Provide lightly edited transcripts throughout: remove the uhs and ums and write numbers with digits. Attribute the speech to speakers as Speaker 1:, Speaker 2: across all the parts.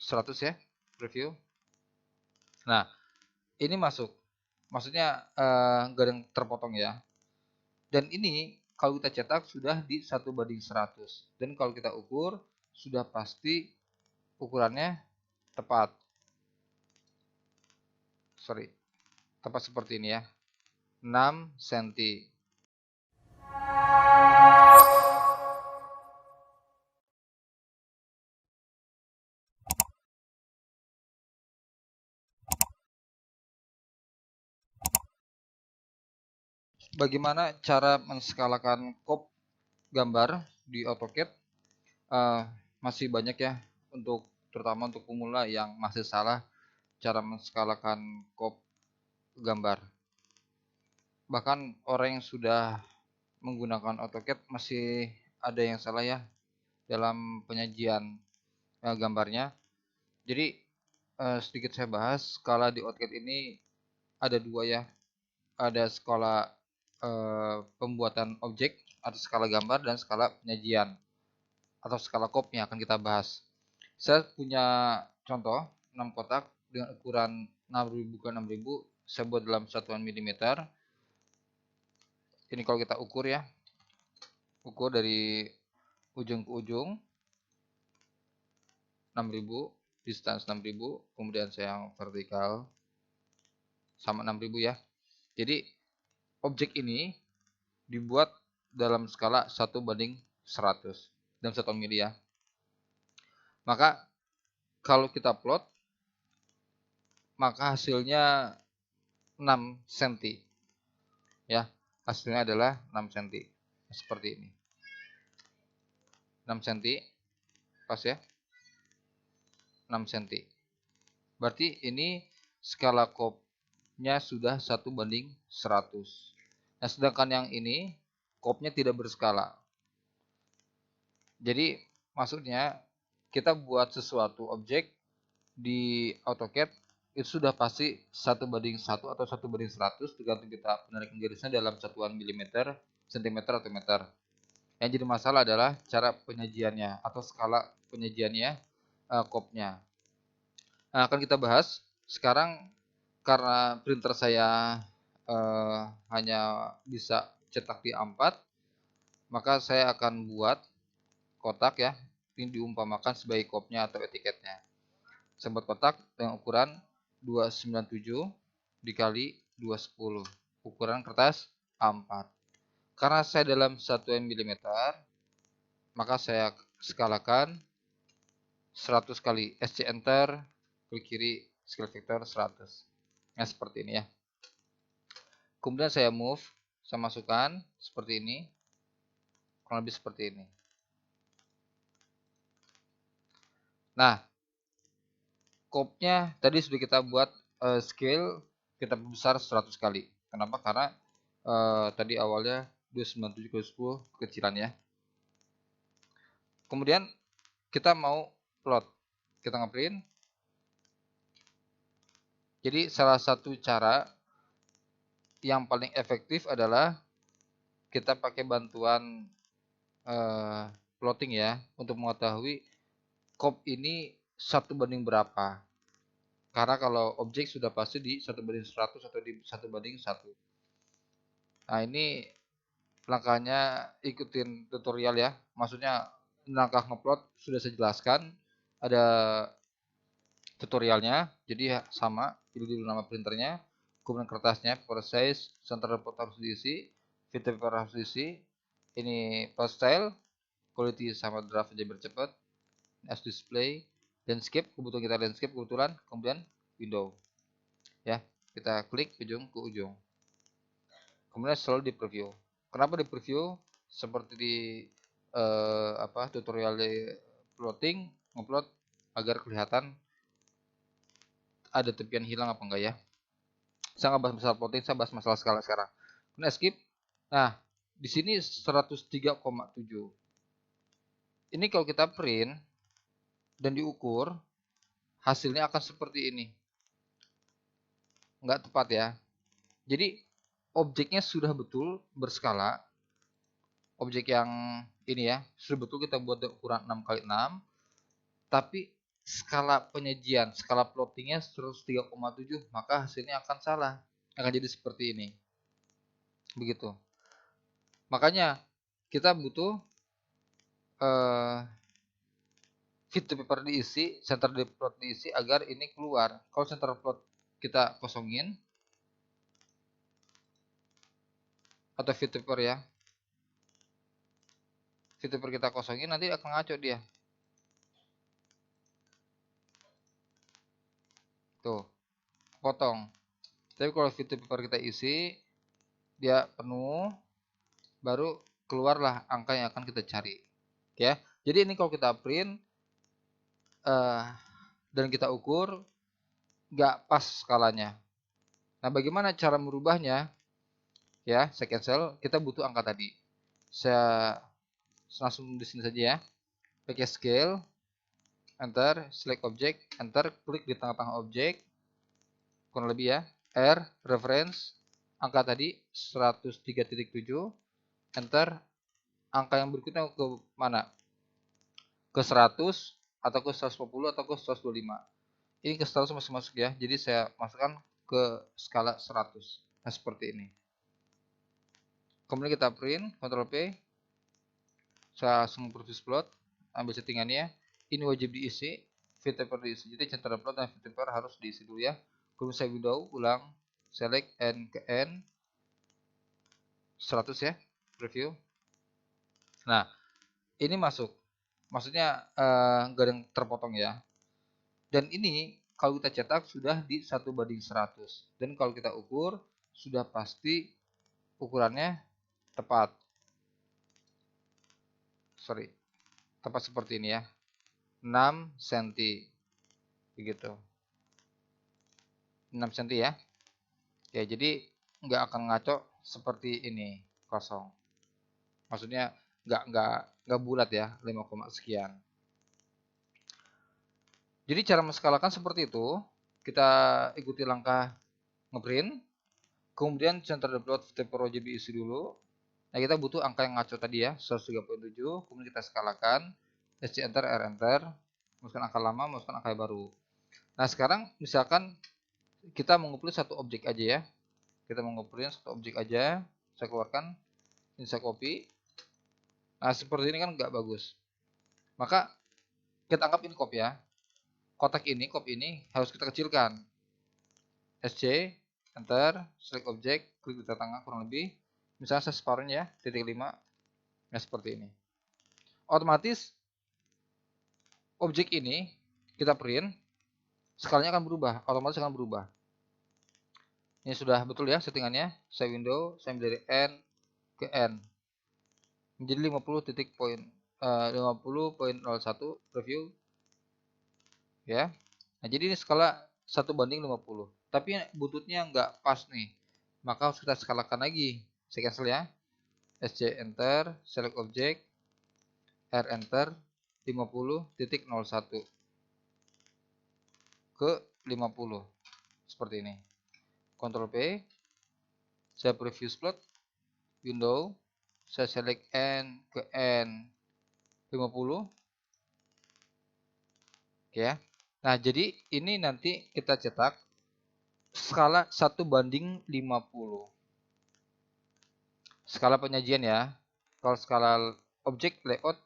Speaker 1: 100 ya, preview. Nah, ini masuk. Maksudnya nggak ada yang terpotong ya. Dan ini kalau kita cetak sudah di 1:100. Dan kalau kita ukur sudah pasti ukurannya tepat. Tepat seperti ini ya. 6 cm. Bagaimana cara menskalakan kop gambar di AutoCAD? Masih banyak ya, terutama untuk pemula yang masih salah cara menskalakan kop gambar. Bahkan orang yang sudah menggunakan AutoCAD masih ada yang salah ya dalam penyajian gambarnya. Jadi sedikit saya bahas, skala di AutoCAD ini ada dua ya. Ada skala pembuatan objek atau skala gambar dan skala penyajian atau skala kop yang akan kita bahas. Saya punya contoh 6 kotak dengan ukuran 6000 ke 6000, saya buat dalam satuan milimeter. Ini kalau kita ukur ya, ukur dari ujung ke ujung 6000, distance 6000, kemudian saya yang vertikal sama 6000 ya. Jadi objek ini dibuat dalam skala 1:100 dalam satuan mili ya. Maka kalau kita plot, maka hasilnya 6 cm ya. Hasilnya adalah 6 cm seperti ini. 6 cm pas ya, 6 cm. Berarti ini skala kopnya sudah 1:100. Nah, sedangkan yang ini kopnya tidak berskala. Jadi maksudnya kita buat sesuatu objek di AutoCAD itu sudah pasti 1:1 atau 1:100 tergantung kita penarikan garisnya dalam satuan milimeter, sentimeter atau meter. Yang jadi masalah adalah cara penyajiannya atau skala penyajiannya kopnya. Nah, akan kita bahas sekarang karena printer saya hanya bisa cetak di A4, maka saya akan buat kotak ya. Ini diumpamakan sebagai kopnya atau etiketnya. Saya buat kotak dengan ukuran 297 dikali 210. Ukuran kertas A4. Karena saya dalam satuan milimeter, maka saya skalakan 100 kali. SC Enter, klik kiri, scale vector 100. Nah, seperti ini ya. Kemudian saya move, saya masukkan seperti ini. Kurang lebih seperti ini. Nah, kopnya tadi sudah kita buat scale, kita besar 100 kali. Kenapa? Karena tadi awalnya 297 kali 10 kecilan ya. Kemudian kita mau plot. Kita ngeprint. Jadi salah satu cara yang paling efektif adalah kita pakai bantuan plotting ya untuk mengetahui kop ini 1 banding berapa. Karena kalau objek sudah pasti di 1:100 atau di 1:1. Nah, ini langkahnya ikutin tutorial ya. Maksudnya langkah ngeplot sudah saya jelaskan. Ada tutorialnya. Jadi sama, pilih dulu nama printernya, kemudian kertasnya, paper size, center report harus diisi, fit paper harus diisi. Ini post style, quality sama draft aja bercepat, as display, landscape, kebetulan kita landscape kebetulan, kemudian window. Ya, kita klik ujung ke ujung. Kemudian selalu di preview. Kenapa di preview? Seperti di tutorial di plotting, ngeplot agar kelihatan ada tepian hilang apa enggak ya. Saya nggak bahas masalah plotting, saya bahas masalah skala sekarang. Kemudian skip. Nah, di sini 103,7. Ini kalau kita print dan diukur, hasilnya akan seperti ini. Nggak tepat ya. Jadi objeknya sudah betul berskala. Objek yang ini ya, sudah betul kita buat ukuran 6 kali 6. Tapi skala penyajian, skala plottingnya 103,7, maka hasilnya akan salah, akan jadi seperti ini. Begitu. Makanya kita butuh fit to paper diisi, center plot diisi agar ini keluar. Kalau center plot kita kosongin, atau fit to paper ya, fit to paper kita kosongin, nanti akan ngaco dia. Tuh, potong. Tapi kalau fit to paper kita isi, dia penuh, baru keluarlah angka yang akan kita cari. Ya, jadi ini kalau kita print dan kita ukur, nggak pas skalanya. Nah, bagaimana cara merubahnya? Ya, saya cancel. Kita butuh angka tadi. Saya langsung di sini saja ya. Pakai scale, enter, select object, enter, klik di tengah-tengah objek, kurang lebih ya. R, reference, angka tadi 103.7, enter, angka yang berikutnya ke mana? Ke 100, atau ke 150, atau ke 125. Ini ke 100 masih masuk ya, jadi saya masukkan ke skala 100. Nah, seperti ini. Kemudian kita print, Ctrl P, saya langsung produce plot, ambil settingannya, ini wajib diisi, fit paper diisi, jadi center plot dan fit paper harus diisi dulu ya. Kemudian saya window, ulang, select N ke N, 100 ya, preview. Nah, ini masuk, maksudnya nggak ada yang terpotong ya. Dan ini kalau kita cetak sudah di 1:100, dan kalau kita ukur sudah pasti ukurannya tepat. Tepat seperti ini ya, 6 cm begitu, 6 cm ya. Ya, jadi nggak akan ngaco seperti ini kosong, maksudnya nggak bulat ya, 5, sekian. Jadi cara menskalakan seperti itu. Kita ikuti langkah ngeprint, kemudian center the plot paper wajib diisi dulu. Nah, kita butuh angka yang ngaco tadi ya, 103.7, kemudian kita skalakan, SC enter, R enter, masukkan angka lama, masukkan angka baru. Nah, sekarang misalkan kita mau ngumpulin satu objek aja ya. Kita mau ngumpulin satu objek aja, saya keluarkan, ini saya copy. Nah, seperti ini kan nggak bagus. Maka kita anggap ini copy ya. Kotak ini, copy ini harus kita kecilkan. SC, enter, select object, klik di tengah kurang lebih. Misalnya saya separuhnya ya, titik 5. Nah, seperti ini. Otomatis objek ini kita print, skalanya akan berubah, otomatis akan berubah. Ini sudah betul ya settingannya. Saya window, saya ambil dari N ke N. Menjadi 50.01 preview. Ya. Nah, jadi ini skala 1:50. Tapi buntutnya nggak pas nih. Maka harus kita skalakan lagi. Saya cancel ya. SC enter, select object, R enter, 50.01 ke 50. Seperti ini. Ctrl P. Saya preview plot, window, saya select N ke N 50. Oke ya. Nah, jadi ini nanti kita cetak skala 1:50. Skala penyajian ya. Kalau skala objek layout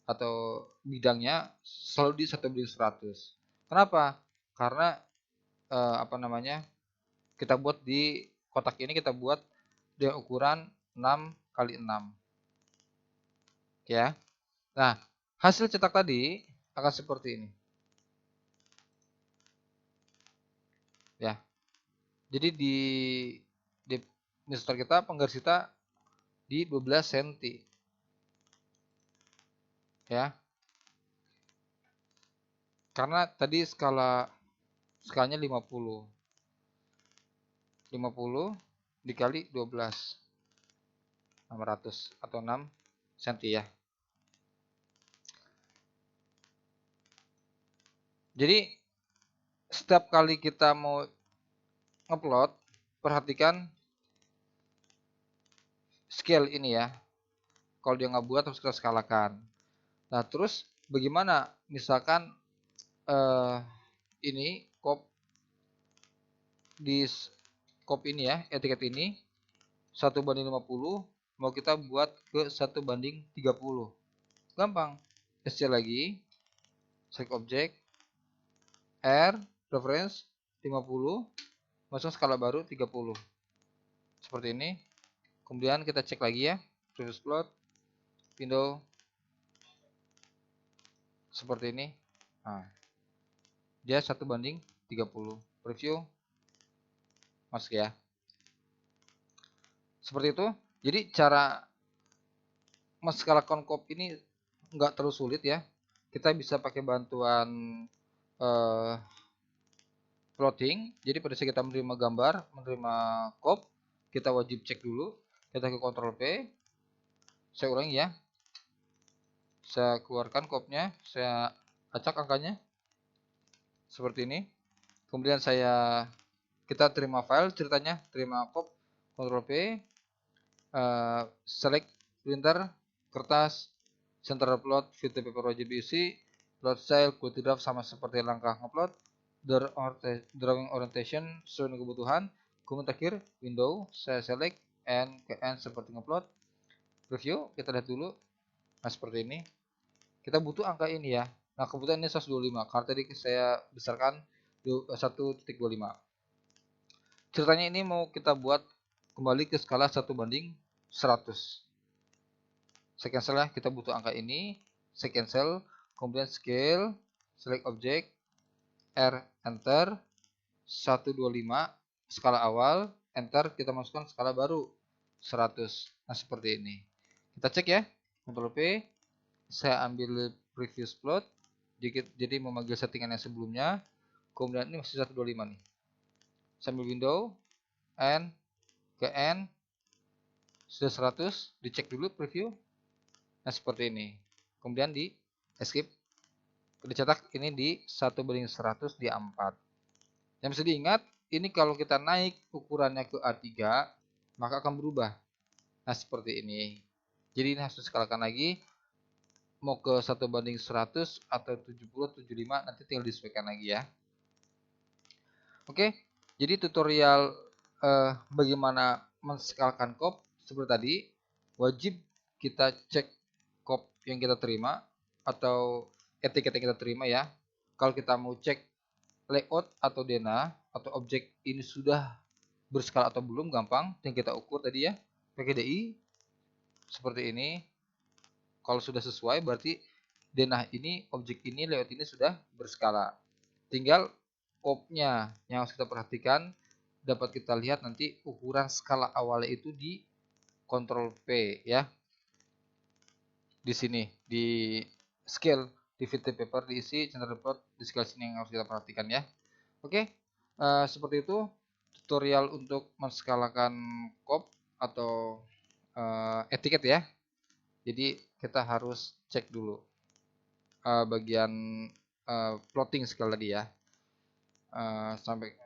Speaker 1: atau bidangnya selalu di 1:100. Kenapa? Karena kita buat di kotak ini, kita buat dengan ukuran 6x6. Ya. Nah, hasil cetak tadi akan seperti ini. Ya. Jadi di monitor kita, penggaris kita di 12 cm. Ya. Karena tadi skalanya 50. 50 dikali 12. 600 atau 6 cm ya. Jadi setiap kali kita mau ngupload, perhatikan scale ini ya. Kalau dia nggak buat harus kita skalakan. Nah, terus bagaimana misalkan ini kop di kop ini ya, etiket ini 1:50, mau kita buat ke 1:30. Gampang. SC lagi, select object, R, reference 50, masuk skala baru 30. Seperti ini. Kemudian kita cek lagi ya, previous plot, window, seperti ini. Nah, dia 1:30. Preview, masuk ya. Seperti itu. Jadi cara menskalakan kop ini nggak terlalu sulit ya. Kita bisa pakai bantuan plotting. Jadi pada saat kita menerima gambar, menerima kop, kita wajib cek dulu. Kita ke Ctrl P. Saya ulangi ya. Saya keluarkan kopnya, saya acak angkanya. Seperti ini. Kemudian kita terima file ceritanya, terima kop, Ctrl P, select printer, kertas, center plot, fit paper wajib diisi, plot style, quality draft sama seperti langkah ngupload, drawing orientation sesuai dengan kebutuhan. Kemudian terakhir window, saya select and ke end seperti ngupload. Preview, kita lihat dulu. Nah seperti ini. Kita butuh angka ini ya. Nah kebetulan ini 125 karena tadi saya besarkan 1.25. Ceritanya ini mau kita buat kembali ke skala 1:100. Saya cancel ya, kita butuh angka ini. Saya cancel, kemudian scale, select object, R, enter, 125, skala awal, enter, kita masukkan skala baru, 100. Nah seperti ini. Kita cek ya, Ctrl P, saya ambil previous plot, jadi memanggil settingan yang sebelumnya, kemudian ini masih 125 nih. Saya ambil window, N, ke N, sudah 100, dicek dulu preview. Nah seperti ini. Kemudian di escape, dicetak ini di 1:100 di A4. Yang bisa diingat, ini kalau kita naik ukurannya ke A3, maka akan berubah. Nah seperti ini. Jadi ini harus diskalakan lagi. Mau ke 1:100 atau 70, 75, nanti tinggal disesuaikan lagi ya. Oke, jadi tutorial bagaimana menskalakan kop seperti tadi, wajib kita cek kop yang kita terima atau etiket yang kita terima ya. Kalau kita mau cek layout atau denah atau objek ini sudah berskala atau belum, gampang, yang kita ukur tadi ya, pakai DI seperti ini. Kalau sudah sesuai berarti denah ini, objek ini, layout ini sudah berskala. Tinggal kopnya yang harus kita perhatikan, dapat kita lihat nanti ukuran skala awalnya itu di Ctrl P ya. Di sini di scale, di fit paper diisi, center plot di scale sini yang harus kita perhatikan ya. Oke, seperti itu tutorial untuk menskalakan kop atau etiket ya. Jadi kita harus cek dulu bagian plotting scale tadi ya. Sampai